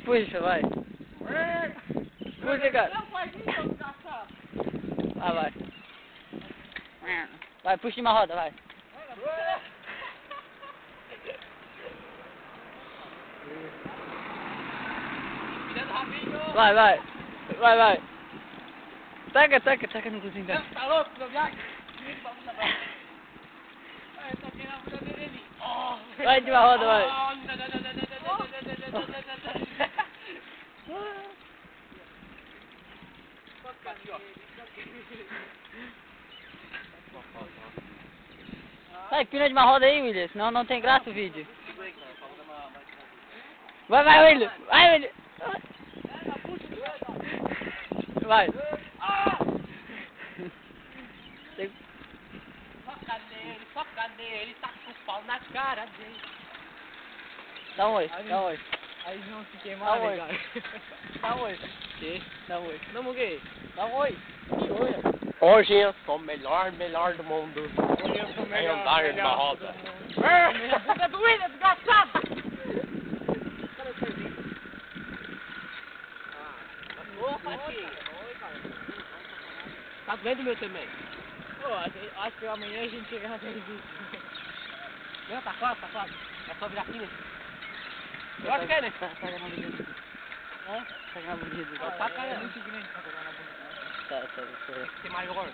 Puxa, vai. Puxa, cara. Vai. Vai, puxa uma roda, vai. Vai. Taca no cozinho dela. Tá louco, meu viado? Vai de uma roda, vai. Sai, pina de uma roda aí, William, senão não tem graça o vídeo. Vai, William. Vai, William. Vai. Foca nele, tá com o pau na cara dele. Dá um oi. Aí não se queimar, Dá um oi. cara. Dá um oi. Dá um oi. Não muguei. Dá um oi. Hoje eu sou o melhor do mundo. Hoje eu sou Em andar numa roda. Minha boca é doída, desgraçado! Tá doendo o meu também? Pô, acho que amanhã a gente chega na televisão. Não, tá quase. É só virar fina. Eu acho que é, né? Taca na bundinha. Taca na bundinha. Tá muito grande pra pegar na bunda. Tá. Tem que ser maior.